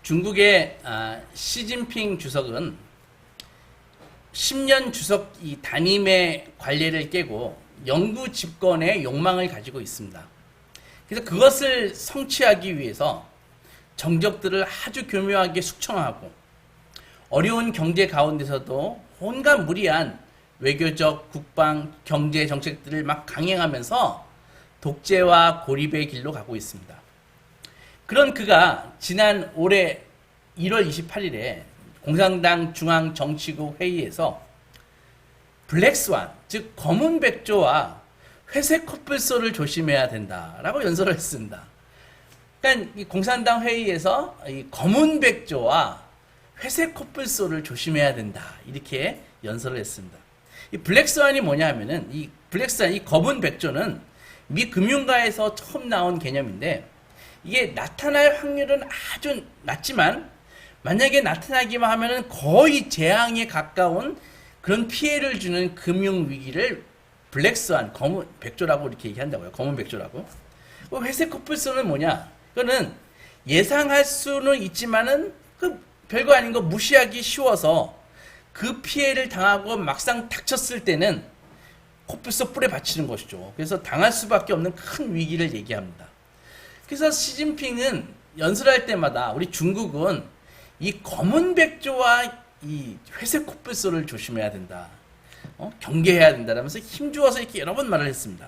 중국의 시진핑 주석은 10년 주석 이 단임의 관례를 깨고 영구 집권의 욕망을 가지고 있습니다. 그래서 그것을 성취하기 위해서 정적들을 아주 교묘하게 숙청하고 어려운 경제 가운데서도 온갖 무리한 외교적, 국방, 경제 정책들을 막 강행하면서 독재와 고립의 길로 가고 있습니다. 그런 그가 지난 올해 1월 28일에 공산당 중앙정치국 회의에서 블랙스완, 즉 검은 백조와 회색 코뿔소를 조심해야 된다라고 연설을 했습니다. 그러니까 이 공산당 회의에서 이 검은 백조와 회색 코뿔소를 조심해야 된다 이렇게 연설을 했습니다. 이 블랙스완이 뭐냐 하면은 이 블랙스완, 이 검은 백조는 미 금융가에서 처음 나온 개념인데 이게 나타날 확률은 아주 낮지만 만약에 나타나기만 하면은 거의 재앙에 가까운 그런 피해를 주는 금융위기를 블랙스완, 검은 백조라고 이렇게 얘기한다고요. 검은 백조라고. 회색 코뿔소는 뭐냐? 그거는 예상할 수는 있지만은 그 별거 아닌 거 무시하기 쉬워서 그 피해를 당하고 막상 닥쳤을 때는 코뿔소 뿔에 받치는 것이죠. 그래서 당할 수밖에 없는 큰 위기를 얘기합니다. 그래서 시진핑은 연설할 때마다 우리 중국은 이 검은 백조와 이 회색 코뿔소를 조심해야 된다. 경계해야 된다라면서 힘주어서 이렇게 여러 번 말을 했습니다.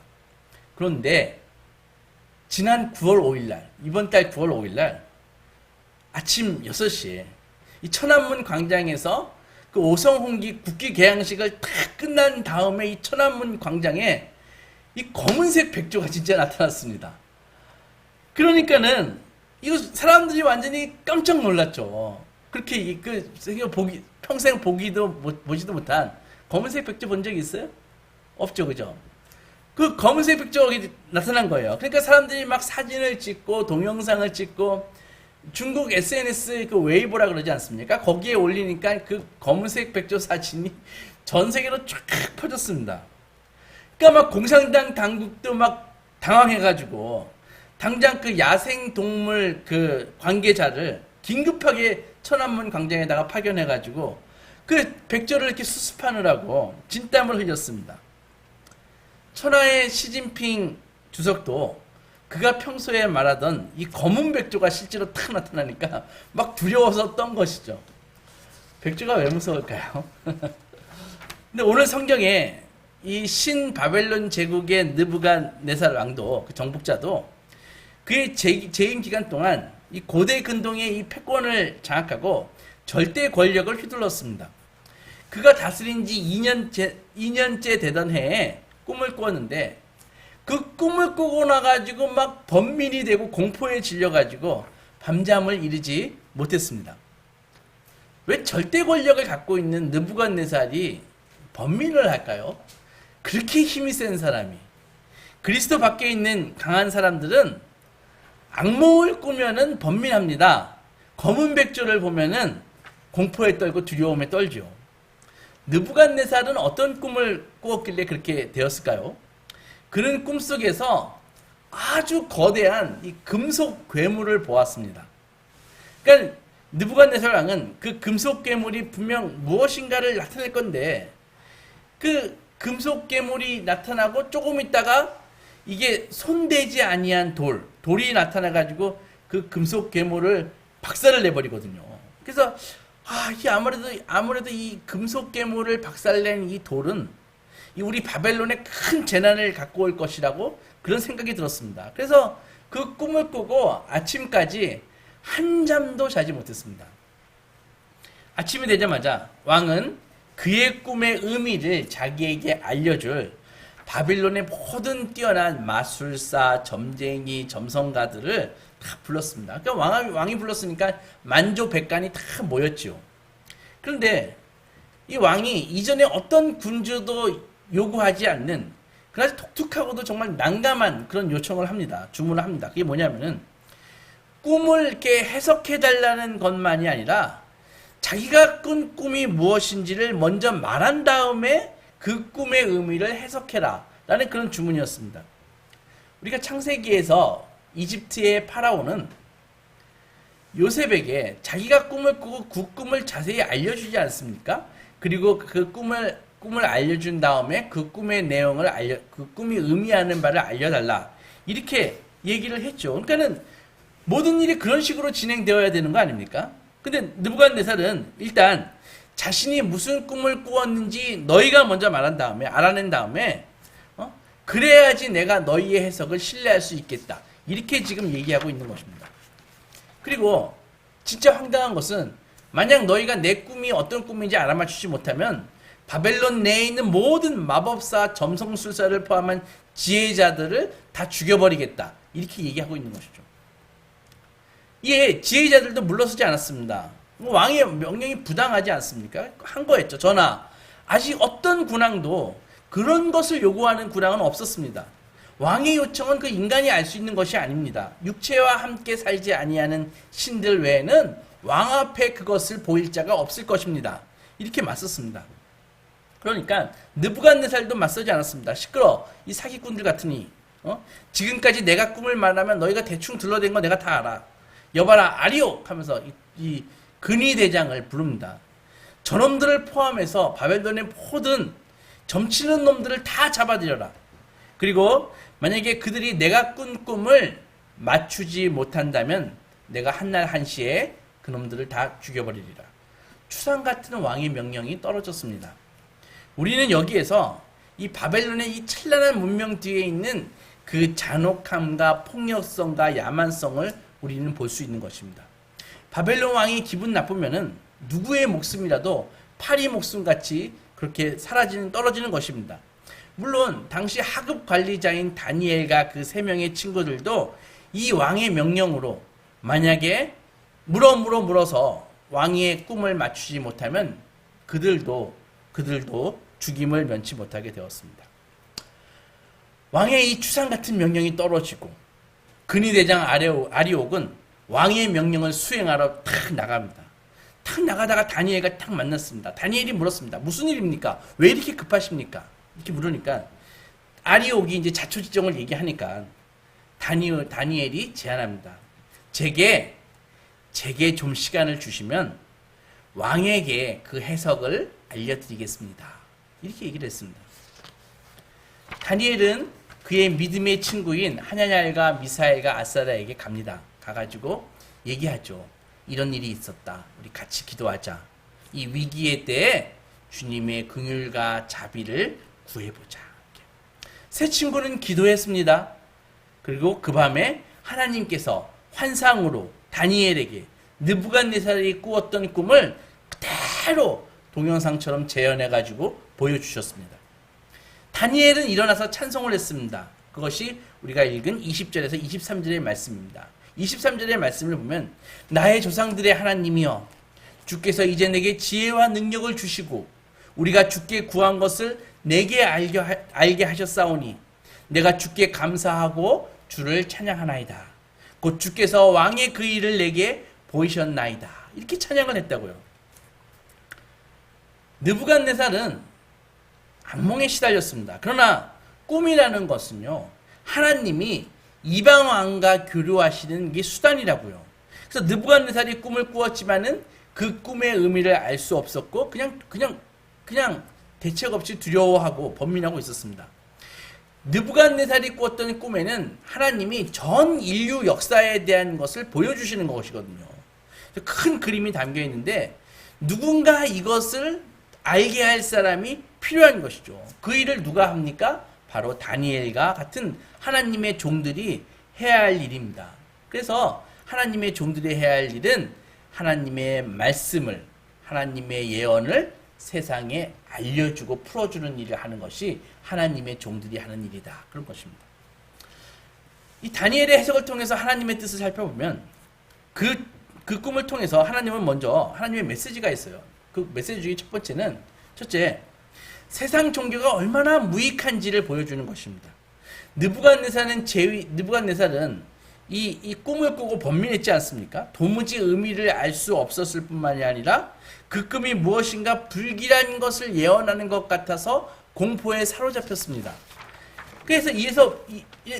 그런데 지난 9월 5일날, 이번 달 9월 5일날 아침 6시에 이 천안문 광장에서 그 오성홍기 국기 개양식을 다 끝난 다음에 이 천안문 광장에 이 검은색 백조가 진짜 나타났습니다. 그러니까는 이거 사람들이 완전히 깜짝 놀랐죠. 그렇게 그 평생 보지도 못한 검은색 백조 본 적 있어요? 없죠, 그죠? 그 검은색 백조가 나타난 거예요. 그러니까 사람들이 막 사진을 찍고 동영상을 찍고 중국 SNS 그 웨이보라 그러지 않습니까? 거기에 올리니까 그 검은색 백조 사진이 전 세계로 쫙 퍼졌습니다. 그러니까 막 공산당 당국도 막 당황해가지고 당장 그 야생 동물 그 관계자를 긴급하게 천안문 광장에다가 파견해가지고 그 백조를 이렇게 수습하느라고 진땀을 흘렸습니다. 천하의 시진핑 주석도 그가 평소에 말하던 이 검은 백조가 실제로 탁 나타나니까 막 두려워서 떤 것이죠. 백조가 왜 무서울까요? 근데 오늘 성경에 이 신바벨론 제국의 느부갓네살 왕도 그 정복자도 그의 재임 기간 동안 이 고대 근동의 이 패권을 장악하고 절대 권력을 휘둘렀습니다. 그가 다스린 지 2년째 되던 해에 꿈을 꾸었는데 그 꿈을 꾸고 나가지고 막 번민이 되고 공포에 질려가지고 밤잠을 이루지 못했습니다. 왜 절대 권력을 갖고 있는 느부갓네살이 번민을 할까요? 그렇게 힘이 센 사람이. 그리스도 밖에 있는 강한 사람들은 악몽을 꾸면은 번민합니다. 검은 백조를 보면은 공포에 떨고 두려움에 떨죠. 느부갓네살은 어떤 꿈을 꾸었길래 그렇게 되었을까요? 그는 꿈속에서 아주 거대한 이 금속 괴물을 보았습니다. 그러니까 느부갓네살 왕은 그 금속 괴물이 분명 무엇인가를 나타낼 건데 그 금속 괴물이 나타나고 조금 있다가 이게 손대지 아니한 돌이 나타나가지고 그 금속 괴물을 박살을 내버리거든요. 그래서 이게 아무래도 이 금속 괴물을 박살낸 이 돌은 이 우리 바벨론에 큰 재난을 갖고 올 것이라고 그런 생각이 들었습니다. 그래서 그 꿈을 꾸고 아침까지 한잠도 자지 못했습니다. 아침이 되자마자 왕은 그의 꿈의 의미를 자기에게 알려줄 바빌론의 모든 뛰어난 마술사, 점쟁이, 점성가들을 다 불렀습니다. 그러니까 왕이 불렀으니까 만조백관이 다 모였죠. 그런데 이 왕이 이전에 어떤 군주도 요구하지 않는 그래서 독특하고도 정말 난감한 그런 요청을 합니다. 주문을 합니다. 그게 뭐냐면은 꿈을 이렇게 해석해달라는 것만이 아니라 자기가 꾼 꿈이 무엇인지를 먼저 말한 다음에 그 꿈의 의미를 해석해라 라는 그런 주문이었습니다. 우리가 창세기에서 이집트의 파라오는 요셉에게 자기가 꿈을 꾸고 그 꿈을 자세히 알려주지 않습니까? 그리고 그 꿈을 알려준 다음에 그 꿈의 내용을 그 꿈이 의미하는 바를 알려달라. 이렇게 얘기를 했죠. 그러니까는 모든 일이 그런 식으로 진행되어야 되는 거 아닙니까? 근데 느부갓네살은 일단 자신이 무슨 꿈을 꾸었는지 너희가 먼저 알아낸 다음에, 그래야지 내가 너희의 해석을 신뢰할 수 있겠다. 이렇게 지금 얘기하고 있는 것입니다. 그리고 진짜 황당한 것은 만약 너희가 내 꿈이 어떤 꿈인지 알아맞히지 못하면 바벨론 내에 있는 모든 마법사, 점성술사를 포함한 지혜자들을 다 죽여버리겠다. 이렇게 얘기하고 있는 것이죠. 예, 지혜자들도 물러서지 않았습니다. 왕의 명령이 부당하지 않습니까? 한 거였죠. 전하, 아직 어떤 군왕도 그런 것을 요구하는 군왕은 없었습니다. 왕의 요청은 그 인간이 알 수 있는 것이 아닙니다. 육체와 함께 살지 아니하는 신들 외에는 왕 앞에 그것을 보일 자가 없을 것입니다. 이렇게 맞섰습니다. 그러니까 느부갓네살도 맞서지 않았습니다. 시끄러, 이 사기꾼들 같으니, 지금까지 내가 꿈을 말하면 너희가 대충 둘러댄 거 내가 다 알아. 여봐라 아리옥 하면서 이 근위대장을 부릅니다. 저놈들을 포함해서 바벨론의 모든 점치는 놈들을 다 잡아들여라. 그리고 만약에 그들이 내가 꾼 꿈을 맞추지 못한다면 내가 한날 한시에 그놈들을 다 죽여버리리라. 추상 같은 왕의 명령이 떨어졌습니다. 우리는 여기에서 이 바벨론의 이 찬란한 문명 뒤에 있는 그 잔혹함과 폭력성과 야만성을 우리는 볼 수 있는 것입니다. 바벨론 왕이 기분 나쁘면은 누구의 목숨이라도 파리 목숨같이 그렇게 떨어지는 것입니다. 물론 당시 하급 관리자인 다니엘과 그 세 명의 친구들도 이 왕의 명령으로 만약에 물어서 왕의 꿈을 맞추지 못하면 그들도 죽임을 면치 못하게 되었습니다. 왕의 이 추상 같은 명령이 떨어지고 근위대장 아리옥은 왕의 명령을 수행하러 탁 나갑니다. 탁 나가다가 다니엘과 탁 만났습니다. 다니엘이 물었습니다. 무슨 일입니까? 왜 이렇게 급하십니까? 이렇게 물으니까 아리옥이 이제 자초지종을 얘기하니까 다니엘이 제안합니다. 제게 좀 시간을 주시면 왕에게 그 해석을 알려드리겠습니다. 이렇게 얘기를 했습니다. 다니엘은 그의 믿음의 친구인 하냐냐엘과 미사엘과 아사랴에게 갑니다. 가가지고 얘기하죠. 이런 일이 있었다. 우리 같이 기도하자. 이 위기의 때에 주님의 긍휼과 자비를 구해보자. 세 친구는 기도했습니다. 그리고 그 밤에 하나님께서 환상으로 다니엘에게 느부갓네살이 꾸었던 꿈을 그대로 동영상처럼 재현해가지고 보여주셨습니다. 다니엘은 일어나서 찬송을 했습니다. 그것이 우리가 읽은 20절에서 23절의 말씀입니다. 23절의 말씀을 보면 나의 조상들의 하나님이여 주께서 이제 내게 지혜와 능력을 주시고 우리가 주께 구한 것을 내게 알게 하셨사오니 내가 주께 감사하고 주를 찬양하나이다. 곧 주께서 왕의 그 일을 내게 보이셨나이다. 이렇게 찬양을 했다고요. 느부갓네살은 악몽에 시달렸습니다. 그러나 꿈이라는 것은요, 하나님이 이방 왕과 교류하시는 게 수단이라고요. 그래서 느부갓네살이 꿈을 꾸었지만은 그 꿈의 의미를 알 수 없었고 그냥 대책 없이 두려워하고 번민하고 있었습니다. 느부갓네살이 꾸었던 꿈에는 하나님이 전 인류 역사에 대한 것을 보여주시는 것이거든요. 큰 그림이 담겨 있는데 누군가 이것을 알게 할 사람이 필요한 것이죠. 그 일을 누가 합니까? 바로 다니엘과 같은 하나님의 종들이 해야 할 일입니다. 그래서 하나님의 종들이 해야 할 일은 하나님의 말씀을, 하나님의 예언을 세상에 알려주고 풀어주는 일을 하는 것이 하나님의 종들이 하는 일이다. 그런 것입니다. 이 다니엘의 해석을 통해서 하나님의 뜻을 살펴보면 그 꿈을 통해서 하나님은 먼저 하나님의 메시지가 있어요. 그 메시지 중에 첫째, 세상 종교가 얼마나 무익한지를 보여주는 것입니다. 느부갓네살은 이 꿈을 꾸고 번민했지 않습니까? 도무지 의미를 알 수 없었을 뿐만이 아니라 그 꿈이 무엇인가 불길한 것을 예언하는 것 같아서 공포에 사로잡혔습니다.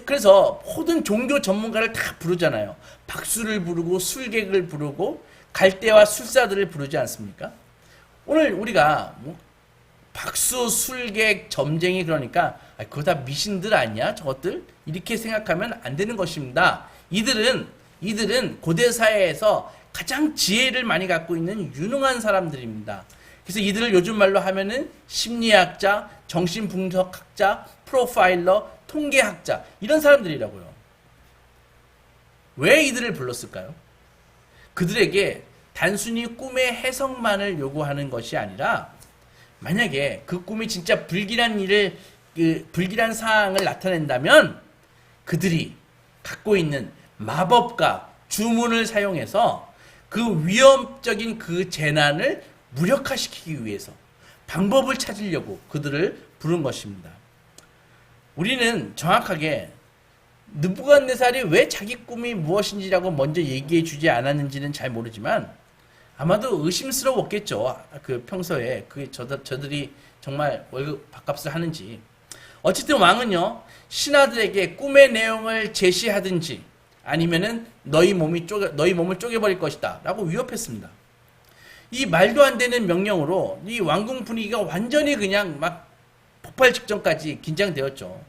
그래서 모든 종교 전문가를 다 부르잖아요. 박수를 부르고 술객을 부르고 갈대와 술사들을 부르지 않습니까? 오늘 우리가 뭐 박수, 술객, 점쟁이 그러니까 그거 다 미신들 아니야? 저것들? 이렇게 생각하면 안 되는 것입니다. 이들은 고대 사회에서 가장 지혜를 많이 갖고 있는 유능한 사람들입니다. 그래서 이들을 요즘 말로 하면은 심리학자, 정신분석학자, 프로파일러, 통계학자 이런 사람들이라고요. 왜 이들을 불렀을까요? 그들에게 단순히 꿈의 해석만을 요구하는 것이 아니라 만약에 그 꿈이 진짜 불길한 사항을 나타낸다면 그들이 갖고 있는 마법과 주문을 사용해서 그 위험적인 그 재난을 무력화시키기 위해서 방법을 찾으려고 그들을 부른 것입니다. 우리는 정확하게 느부갓네살이 왜 자기 꿈이 무엇인지라고 먼저 얘기해 주지 않았는지는 잘 모르지만 아마도 의심스러웠겠죠. 그 평소에 저들이 정말 월급 밥값을 하는지. 어쨌든 왕은요 신하들에게 꿈의 내용을 제시하든지 아니면은 너희 몸을 쪼개버릴 것이다 라고 위협했습니다. 이 말도 안 되는 명령으로 이 왕궁 분위기가 완전히 그냥 막 폭발 직전까지 긴장되었죠.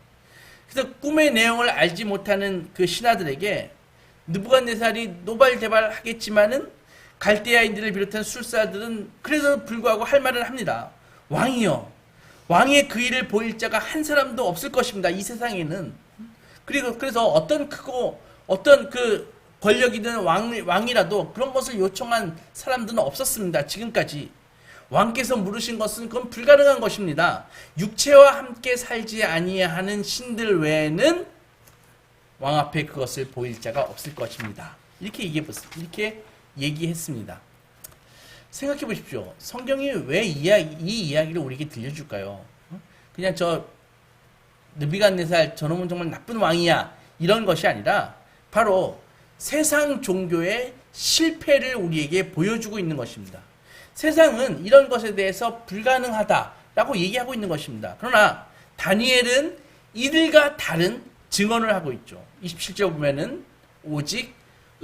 그래서 꿈의 내용을 알지 못하는 그 신하들에게 느부갓네살이 노발대발 하겠지만은 갈대아인들을 비롯한 술사들은 그래도 불구하고 할 말을 합니다. 왕이여, 왕의 그 일을 보일 자가 한 사람도 없을 것입니다. 이 세상에는. 그래서 어떤 그 권력이든 왕이라도 그런 것을 요청한 사람들은 없었습니다. 지금까지. 왕께서 물으신 것은 그건 불가능한 것입니다. 육체와 함께 살지 아니하는 신들 외에는 왕 앞에 그것을 보일 자가 없을 것입니다. 이렇게 얘기했습니다. 생각해 보십시오. 성경이 왜 이 이야기를 우리에게 들려줄까요? 그냥 느부갓네살 저놈은 정말 나쁜 왕이야 이런 것이 아니라 바로 세상 종교의 실패를 우리에게 보여주고 있는 것입니다. 세상은 이런 것에 대해서 불가능하다라고 얘기하고 있는 것입니다. 그러나 다니엘은 이들과 다른 증언을 하고 있죠. 27절 보면은 오직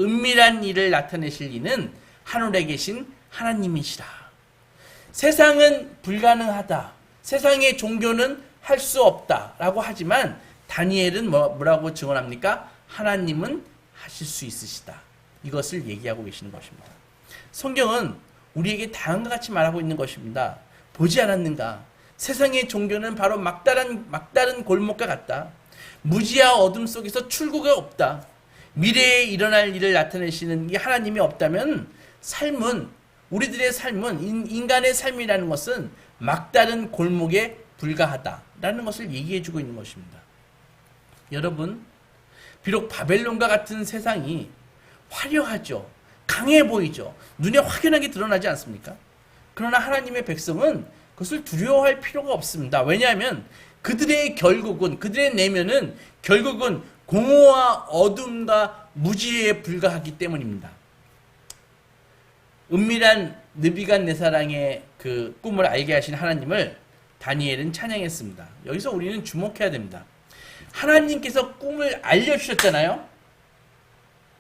은밀한 일을 나타내실 이는 하늘에 계신 하나님이시라. 세상은 불가능하다. 세상의 종교는 할 수 없다라고 하지만 다니엘은 뭐라고 증언합니까? 하나님은 하실 수 있으시다. 이것을 얘기하고 계시는 것입니다. 성경은 우리에게 다음과 같이 말하고 있는 것입니다. 보지 않았는가? 세상의 종교는 바로 막다른 골목과 같다. 무지와 어둠 속에서 출구가 없다. 미래에 일어날 일을 나타내시는 이 하나님이 없다면 우리들의 삶은 인간의 삶이라는 것은 막다른 골목에 불과하다라는 것을 얘기해주고 있는 것입니다. 여러분, 비록 바벨론과 같은 세상이 화려하죠. 강해 보이죠. 눈에 확연하게 드러나지 않습니까? 그러나 하나님의 백성은 그것을 두려워할 필요가 없습니다. 왜냐하면 그들의 내면은 결국은 공허와 어둠과 무지에 불과하기 때문입니다. 은밀한 느부갓네살의 그 꿈을 알게 하신 하나님을 다니엘은 찬양했습니다. 여기서 우리는 주목해야 됩니다. 하나님께서 꿈을 알려주셨잖아요.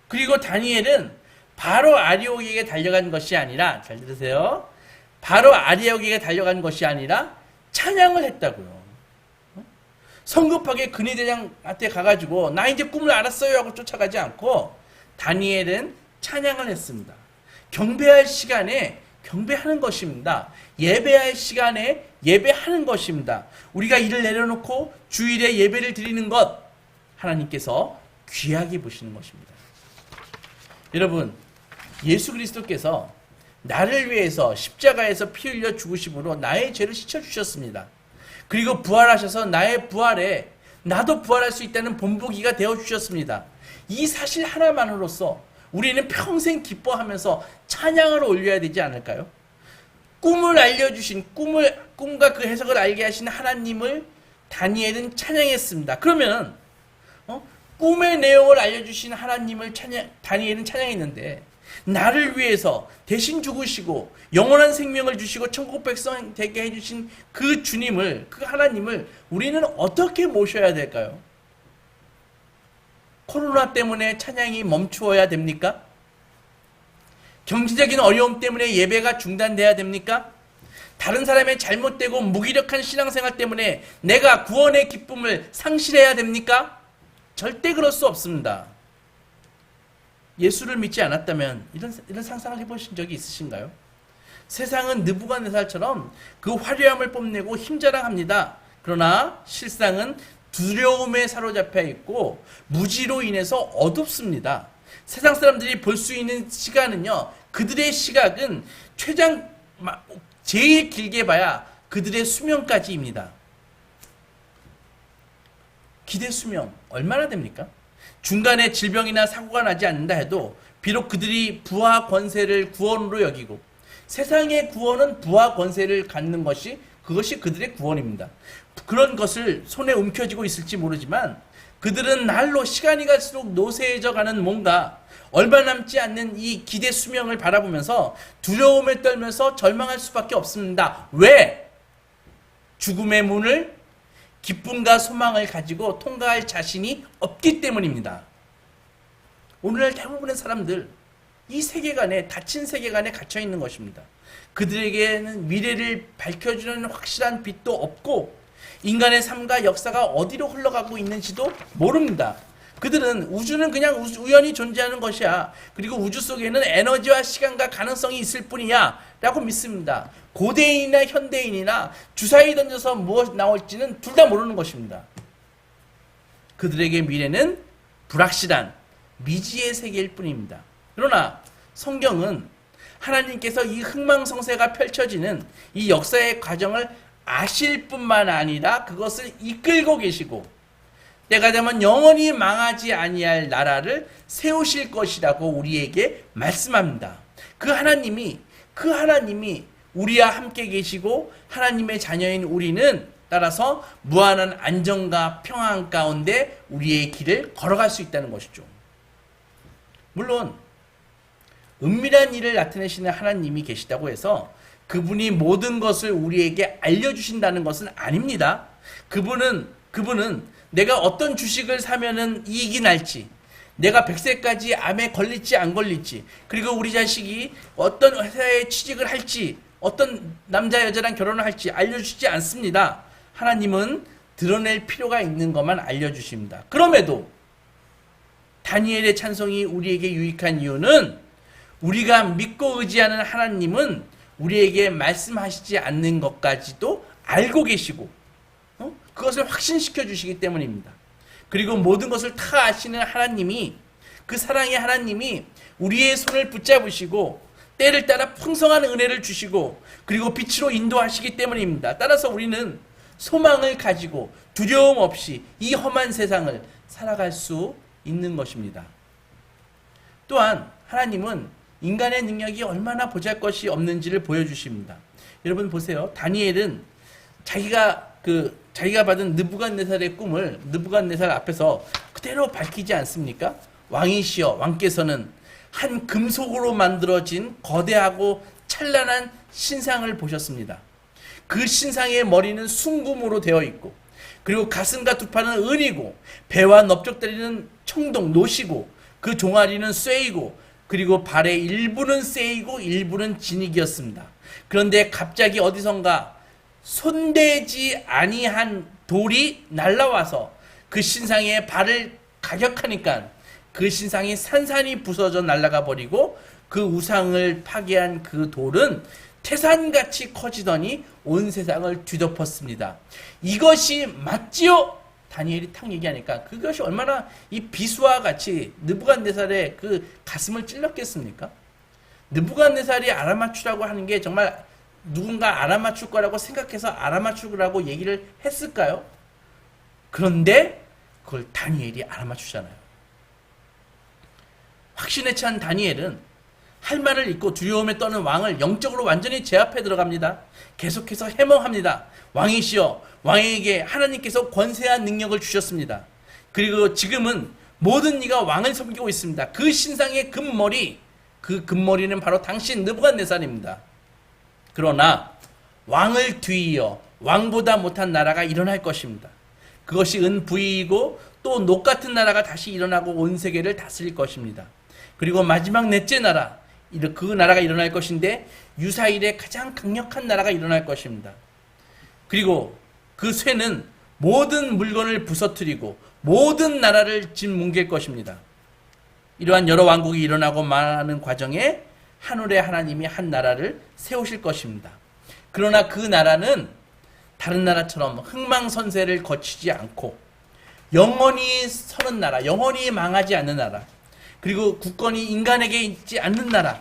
그리고 다니엘은 바로 아리옥에게 달려간 것이 아니라, 잘 들으세요. 바로 아리옥에게 달려간 것이 아니라 찬양을 했다고요. 성급하게 근위대장한테 가가지고 나 이제 꿈을 알았어요 하고 쫓아가지 않고 다니엘은 찬양을 했습니다. 경배할 시간에 경배하는 것입니다. 예배할 시간에 예배하는 것입니다. 우리가 일을 내려놓고 주일에 예배를 드리는 것 하나님께서 귀하게 보시는 것입니다. 여러분, 예수 그리스도께서 나를 위해서 십자가에서 피 흘려 죽으심으로 나의 죄를 씻어주셨습니다. 그리고 부활하셔서 나의 부활에 나도 부활할 수 있다는 본보기가 되어주셨습니다. 이 사실 하나만으로서 우리는 평생 기뻐하면서 찬양을 올려야 되지 않을까요? 꿈을 알려주신 꿈과 그 해석을 알게 하신 하나님을 다니엘은 찬양했습니다. 그러면 꿈의 내용을 알려주신 하나님을 다니엘은 찬양했는데 나를 위해서 대신 죽으시고 영원한 생명을 주시고 천국 백성 되게 해주신 그 주님을, 그 하나님을 우리는 어떻게 모셔야 될까요? 코로나 때문에 찬양이 멈추어야 됩니까? 경제적인 어려움 때문에 예배가 중단돼야 됩니까? 다른 사람의 잘못되고 무기력한 신앙생활 때문에 내가 구원의 기쁨을 상실해야 됩니까? 절대 그럴 수 없습니다. 예수를 믿지 않았다면 이런 상상을 해보신 적이 있으신가요? 세상은 느부갓네살처럼 그 화려함을 뽐내고 힘자랑합니다. 그러나 실상은 두려움에 사로잡혀 있고 무지로 인해서 어둡습니다. 세상 사람들이 볼 수 있는 시간은요, 그들의 시각은 제일 길게 봐야 그들의 수명까지입니다. 기대 수명 얼마나 됩니까? 중간에 질병이나 사고가 나지 않는다 해도 비록 그들이 부와 권세를 구원으로 여기고, 세상의 구원은 부와 권세를 갖는 것이, 그것이 그들의 구원입니다. 그런 것을 손에 움켜쥐고 있을지 모르지만 그들은 날로 시간이 갈수록 노쇠해져 가는 뭔가 얼마 남지 않는 이 기대 수명을 바라보면서 두려움에 떨면서 절망할 수밖에 없습니다. 왜? 죽음의 문을 기쁨과 소망을 가지고 통과할 자신이 없기 때문입니다. 오늘날 대부분의 사람들, 이 세계관에, 닫힌 세계관에 갇혀 있는 것입니다. 그들에게는 미래를 밝혀주는 확실한 빛도 없고 인간의 삶과 역사가 어디로 흘러가고 있는지도 모릅니다. 그들은 우주는 그냥 우연히 존재하는 것이야, 그리고 우주 속에는 에너지와 시간과 가능성이 있을 뿐이야 라고 믿습니다. 고대인이나 현대인이나 주사위 던져서 무엇 나올지는 둘 다 모르는 것입니다. 그들에게 미래는 불확실한 미지의 세계일 뿐입니다. 그러나 성경은 하나님께서 이 흥망성쇠가 펼쳐지는 이 역사의 과정을 아실 뿐만 아니라 그것을 이끌고 계시고 때가 되면 영원히 망하지 아니할 나라를 세우실 것이라고 우리에게 말씀합니다. 그 하나님이 우리와 함께 계시고 하나님의 자녀인 우리는 따라서 무한한 안정과 평안 가운데 우리의 길을 걸어갈 수 있다는 것이죠. 물론 은밀한 일을 나타내시는 하나님이 계시다고 해서 그분이 모든 것을 우리에게 알려주신다는 것은 아닙니다. 그분은 내가 어떤 주식을 사면은 이익이 날지, 내가 100세까지 암에 걸릴지 안 걸릴지, 그리고 우리 자식이 어떤 회사에 취직을 할지, 어떤 남자 여자랑 결혼을 할지 알려주시지 않습니다. 하나님은 드러낼 필요가 있는 것만 알려주십니다. 그럼에도 다니엘의 찬송이 우리에게 유익한 이유는 우리가 믿고 의지하는 하나님은 우리에게 말씀하시지 않는 것까지도 알고 계시고 그것을 확신시켜 주시기 때문입니다. 그리고 모든 것을 다 아시는 하나님이, 그 사랑의 하나님이 우리의 손을 붙잡으시고 때를 따라 풍성한 은혜를 주시고 그리고 빛으로 인도하시기 때문입니다. 따라서 우리는 소망을 가지고 두려움 없이 이 험한 세상을 살아갈 수 있는 것입니다. 또한 하나님은 인간의 능력이 얼마나 보잘것이 없는지를 보여주십니다. 여러분 보세요. 다니엘은 자기가 받은 느부갓네살의 꿈을 느부갓네살 앞에서 그대로 밝히지 않습니까? 왕이시여, 왕께서는 한 금속으로 만들어진 거대하고 찬란한 신상을 보셨습니다. 그 신상의 머리는 순금으로 되어 있고, 그리고 가슴과 두 팔은 은이고, 배와 넓적다리는 청동, 노시고, 그 종아리는 쇠이고, 그리고 발의 일부는 쇠이고 일부는 진익이었습니다. 그런데 갑자기 어디선가 손대지 아니한 돌이 날라와서 그 신상의 발을 가격하니까 그 신상이 산산이 부서져 날아가 버리고 그 우상을 파괴한 그 돌은 태산같이 커지더니 온 세상을 뒤덮었습니다. 이것이 맞지요? 다니엘이 탁 얘기하니까 그것이 얼마나 이 비수와 같이 느부갓네살의 그 가슴을 찔렀겠습니까? 느부갓네살이 알아맞추라고 하는 게 정말 누군가 알아맞출 거라고 생각해서 알아맞추라고 얘기를 했을까요? 그런데 그걸 다니엘이 알아맞추잖아요. 확신에 찬 다니엘은 할 말을 잊고 두려움에 떠는 왕을 영적으로 완전히 제압해 들어갑니다. 계속해서 해몽합니다. 왕이시여, 왕에게 하나님께서 권세한 능력을 주셨습니다. 그리고 지금은 모든 이가 왕을 섬기고 있습니다. 그 신상의 금머리, 그 금머리는 바로 당신 느부갓네살입니다. 그러나 왕을 뒤이어 왕보다 못한 나라가 일어날 것입니다. 그것이 은부이고 또 녹 같은 나라가 다시 일어나고 온 세계를 다스릴 것입니다. 그리고 마지막 넷째 나라, 그 나라가 일어날 것인데 유사일에 가장 강력한 나라가 일어날 것입니다. 그리고 그 쇠는 모든 물건을 부서뜨리고 모든 나라를 짓뭉갤 것입니다. 이러한 여러 왕국이 일어나고 말하는 과정에 하늘의 하나님이 한 나라를 세우실 것입니다. 그러나 그 나라는 다른 나라처럼 흥망선쇠를 거치지 않고 영원히 서는 나라, 영원히 망하지 않는 나라, 그리고 국권이 인간에게 있지 않는 나라,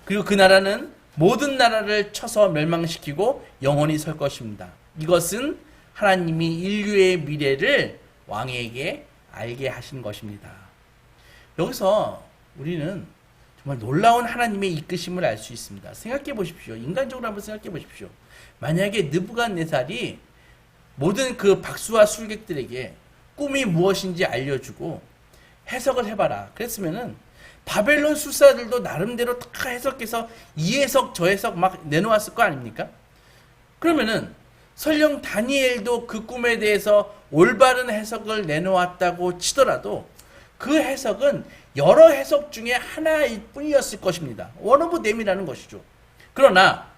그리고 그 나라는 모든 나라를 쳐서 멸망시키고 영원히 설 것입니다. 이것은 하나님이 인류의 미래를 왕에게 알게 하신 것입니다. 여기서 우리는 정말 놀라운 하나님의 이끄심을 알 수 있습니다. 생각해 보십시오. 인간적으로 한번 생각해 보십시오. 만약에 느부갓네살이 모든 그 박수와 술객들에게 꿈이 무엇인지 알려주고 해석을 해봐라 그랬으면은 바벨론 술사들도 나름대로 다 해석해서 이 해석 저 해석 막 내놓았을 거 아닙니까? 그러면은 설령 다니엘도 그 꿈에 대해서 올바른 해석을 내놓았다고 치더라도 그 해석은 여러 해석 중에 하나일 뿐이었을 것입니다. one of them이라는 것이죠. 그러나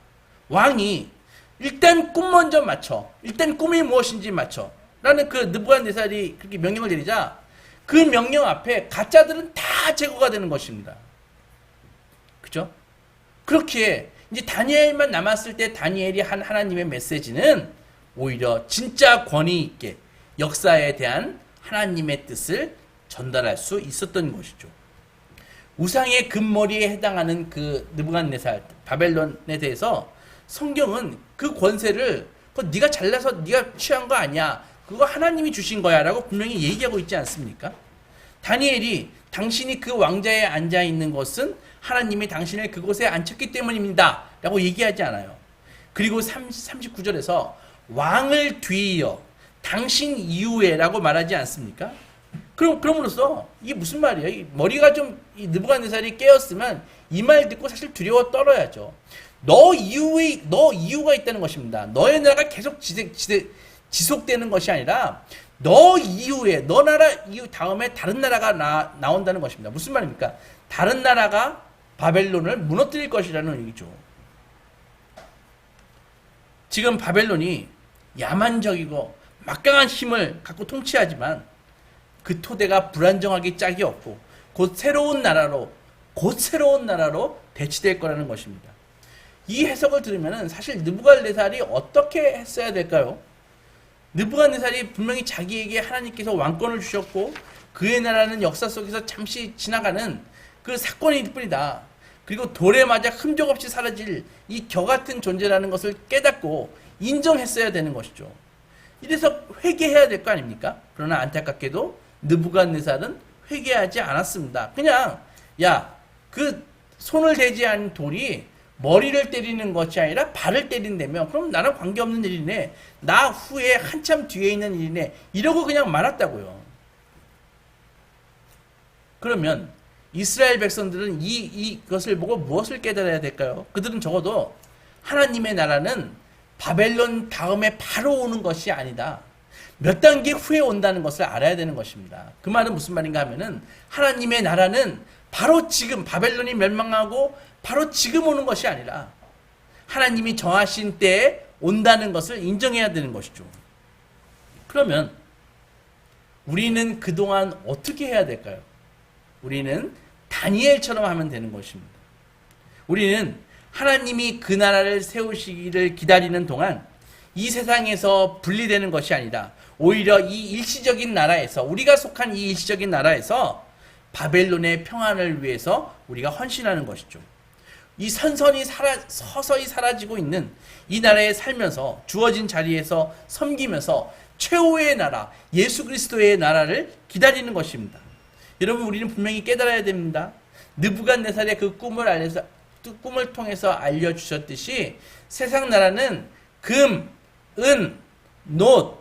왕이 일단 꿈 먼저 맞춰, 일단 꿈이 무엇인지 맞춰 라는 그 느부갓네살이 그렇게 명령을 내리자 그 명령 앞에 가짜들은 다 제거가 되는 것입니다. 그죠? 그렇기에 이제 다니엘만 남았을 때 다니엘이 한 하나님의 메시지는 오히려 진짜 권위 있게 역사에 대한 하나님의 뜻을 전달할 수 있었던 것이죠. 우상의 금머리에 해당하는 그 느부갓네살 바벨론에 대해서 성경은 그 권세를 네가 잘나서 네가 취한 거 아니야. 그거 하나님이 주신 거야 라고 분명히 얘기하고 있지 않습니까? 다니엘이 당신이 그 왕자에 앉아 있는 것은 하나님이 당신을 그곳에 앉혔기 때문입니다 라고 얘기하지 않아요. 그리고 39절에서 왕을 뒤이어 당신 이후에 라고 말하지 않습니까? 그럼으로써 이게 무슨 말이에요? 이 머리가 좀 느부갓네살이 깨었으면 이 말 듣고 사실 두려워 떨어야죠. 너 이유가 있다는 것입니다. 너의 나라가 계속 지속되는 것이 아니라 너 이후에 너 나라 이후 다음에 다른 나라가 나온다는 것입니다. 무슨 말입니까? 다른 나라가 바벨론을 무너뜨릴 것이라는 얘기죠. 지금 바벨론이 야만적이고 막강한 힘을 갖고 통치하지만 그 토대가 불안정하기 짝이 없고 곧 새로운 나라로 대치될 거라는 것입니다. 이 해석을 들으면 사실 느부갓네살이 어떻게 했어야 될까요? 느부갓네살이 분명히 자기에게 하나님께서 왕권을 주셨고 그의 나라는 역사 속에서 잠시 지나가는 그 사건일 뿐이다. 그리고 돌에 맞아 흠적 없이 사라질 이 겨같은 존재라는 것을 깨닫고 인정했어야 되는 것이죠. 이래서 회개해야 될 거 아닙니까? 그러나 안타깝게도 느부갓네살은 회개하지 않았습니다. 그냥 그 손을 대지 않은 돌이 머리를 때리는 것이 아니라 발을 때린다며 그럼 나랑 관계없는 일이네. 나 후에 한참 뒤에 있는 일이네. 이러고 그냥 말았다고요. 그러면 이스라엘 백성들은 이것을 보고 무엇을 깨달아야 될까요? 그들은 적어도 하나님의 나라는 바벨론 다음에 바로 오는 것이 아니다. 몇 단계 후에 온다는 것을 알아야 되는 것입니다. 그 말은 무슨 말인가 하면은 하나님의 나라는 바로 지금 바벨론이 멸망하고 바로 지금 오는 것이 아니라 하나님이 정하신 때에 온다는 것을 인정해야 되는 것이죠. 그러면 우리는 그동안 어떻게 해야 될까요? 우리는 다니엘처럼 하면 되는 것입니다. 우리는 하나님이 그 나라를 세우시기를 기다리는 동안 이 세상에서 분리되는 것이 아니라 오히려 이 일시적인 나라에서 우리가 속한 이 일시적인 나라에서 바벨론의 평안을 위해서 우리가 헌신하는 것이죠. 이 서서히 사라지고 있는 이 나라에 살면서 주어진 자리에서 섬기면서 최후의 나라 예수 그리스도의 나라를 기다리는 것입니다. 여러분 우리는 분명히 깨달아야 됩니다. 느부갓네살의 그 꿈을 통해서 알려주셨듯이 세상 나라는 금, 은, 놋,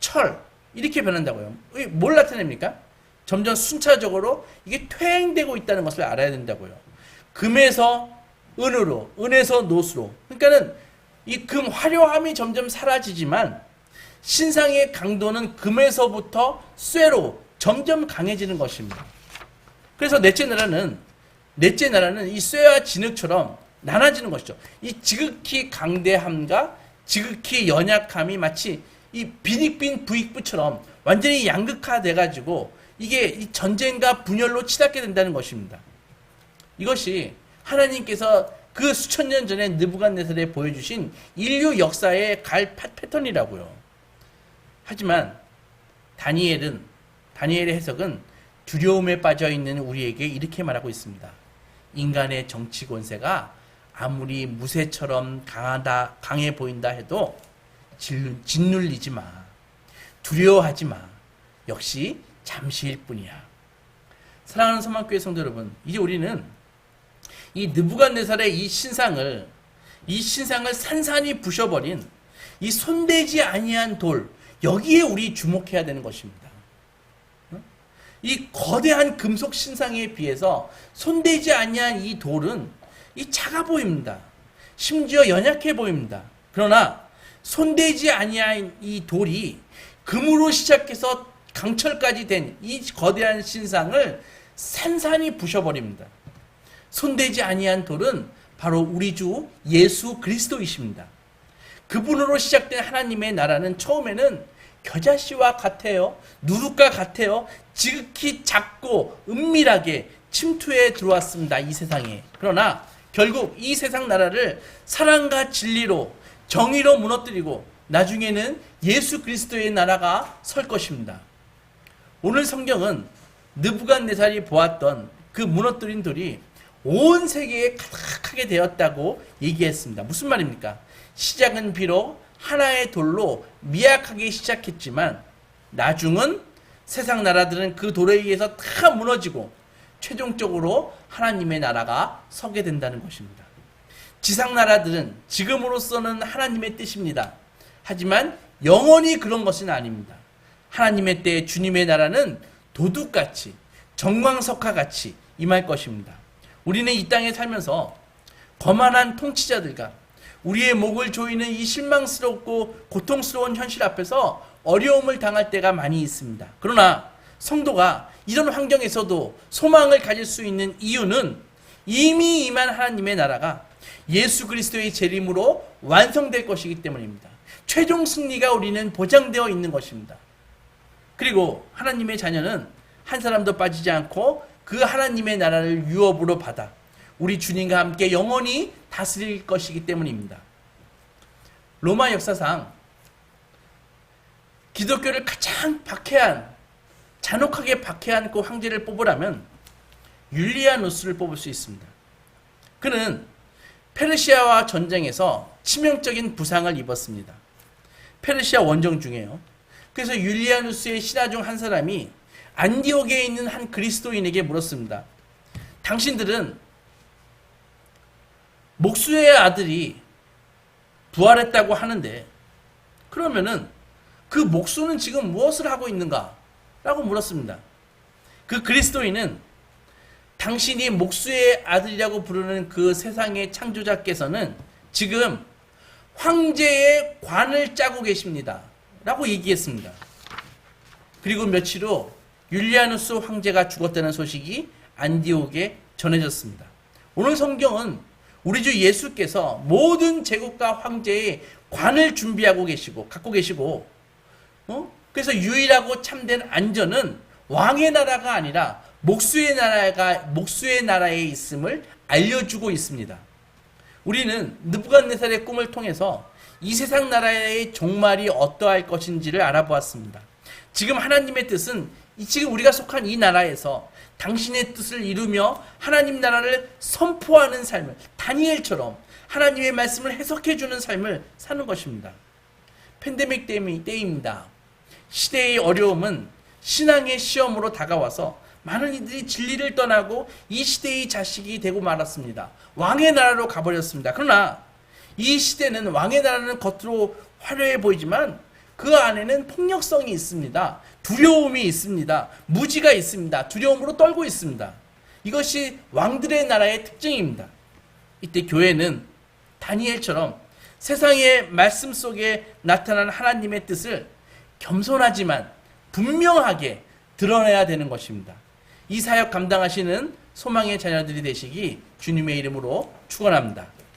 철 이렇게 변한다고요. 뭘 나타냅니까? 점점 순차적으로 이게 퇴행되고 있다는 것을 알아야 된다고요. 금에서 은으로, 은에서 노수로. 그러니까는 이 금 화려함이 점점 사라지지만 신상의 강도는 금에서부터 쇠로 점점 강해지는 것입니다. 그래서 넷째 나라는 이 쇠와 진흙처럼 나눠지는 것이죠. 이 지극히 강대함과 지극히 연약함이 마치 이 빈익빈 부익부처럼 완전히 양극화돼 가지고 이게 이 전쟁과 분열로 치닫게 된다는 것입니다. 이것이 하나님께서 그 수천 년 전에 느부갓네살에 보여주신 인류 역사의 패턴이라고요. 하지만 다니엘의 해석은 두려움에 빠져 있는 우리에게 이렇게 말하고 있습니다. 인간의 정치 권세가 아무리 무쇠처럼 강해 보인다 해도 짓눌리지 마. 두려워하지 마. 역시 잠시일 뿐이야. 사랑하는 소망교회 성도 여러분, 이제 우리는 이 느부갓네살의 이 신상을 산산이 부셔버린 이 손대지 아니한 돌, 여기에 우리 주목해야 되는 것입니다. 이 거대한 금속 신상에 비해서 손대지 아니한 이 돌은 이 작아 보입니다. 심지어 연약해 보입니다. 그러나 손대지 아니한 이 돌이 금으로 시작해서 강철까지 된 이 거대한 신상을 산산이 부셔버립니다. 손대지 아니한 돌은 바로 우리 주 예수 그리스도이십니다. 그분으로 시작된 하나님의 나라는 처음에는 겨자씨와 같아요. 누룩과 같아요. 지극히 작고 은밀하게 침투해 들어왔습니다. 이 세상에. 그러나 결국 이 세상 나라를 사랑과 진리로 정의로 무너뜨리고 나중에는 예수 그리스도의 나라가 설 것입니다. 오늘 성경은 느부갓네살이 보았던 그 무너뜨린 돌이 온 세계에 가득하게 되었다고 얘기했습니다. 무슨 말입니까? 시작은 비록 하나의 돌로 미약하게 시작했지만 나중은 세상 나라들은 그 돌에 의해서 다 무너지고 최종적으로 하나님의 나라가 서게 된다는 것입니다. 지상 나라들은 지금으로서는 하나님의 뜻입니다. 하지만 영원히 그런 것은 아닙니다. 하나님의 때에 주님의 나라는 도둑같이 정광석화같이 임할 것입니다. 우리는 이 땅에 살면서 거만한 통치자들과 우리의 목을 조이는 이 실망스럽고 고통스러운 현실 앞에서 어려움을 당할 때가 많이 있습니다. 그러나 성도가 이런 환경에서도 소망을 가질 수 있는 이유는 이미 임한 하나님의 나라가 예수 그리스도의 재림으로 완성될 것이기 때문입니다. 최종 승리가 우리는 보장되어 있는 것입니다. 그리고 하나님의 자녀는 한 사람도 빠지지 않고 그 하나님의 나라를 유업으로 받아 우리 주님과 함께 영원히 다스릴 것이기 때문입니다. 로마 역사상 기독교를 가장 잔혹하게 박해한 그 황제를 뽑으라면 율리아누스를 뽑을 수 있습니다. 그는 페르시아와 전쟁에서 치명적인 부상을 입었습니다. 페르시아 원정 중에요. 그래서 율리아누스의 신하 중 한 사람이 안디옥에 있는 한 그리스도인에게 물었습니다. 당신들은 목수의 아들이 부활했다고 하는데 그러면은 그 목수는 지금 무엇을 하고 있는가? 라고 물었습니다. 그 그리스도인은 당신이 목수의 아들이라고 부르는 그 세상의 창조자께서는 지금 황제의 관을 짜고 계십니다. 라고 얘기했습니다. 그리고 며칠 후 율리아누스 황제가 죽었다는 소식이 안디옥에 전해졌습니다. 오늘 성경은 우리 주 예수께서 모든 제국과 황제의 관을 준비하고 계시고 갖고 계시고 그래서 유일하고 참된 안전은 왕의 나라가 아니라 목수의 나라에 있음을 알려주고 있습니다. 우리는 느부갓네살의 꿈을 통해서 이 세상 나라의 종말이 어떠할 것인지를 알아보았습니다. 지금 하나님의 뜻은 지금 우리가 속한 이 나라에서 당신의 뜻을 이루며 하나님 나라를 선포하는 삶을 다니엘처럼 하나님의 말씀을 해석해주는 삶을 사는 것입니다. 팬데믹 때입니다. 시대의 어려움은 신앙의 시험으로 다가와서 많은 이들이 진리를 떠나고 이 시대의 자식이 되고 말았습니다. 왕의 나라로 가버렸습니다. 그러나 이 시대는 왕의 나라는 겉으로 화려해 보이지만 그 안에는 폭력성이 있습니다. 두려움이 있습니다. 무지가 있습니다. 두려움으로 떨고 있습니다. 이것이 왕들의 나라의 특징입니다. 이때 교회는 다니엘처럼 세상의 말씀 속에 나타난 하나님의 뜻을 겸손하지만 분명하게 드러내야 되는 것입니다. 이 사역 감당하시는 소망의 자녀들이 되시기 주님의 이름으로 축원합니다.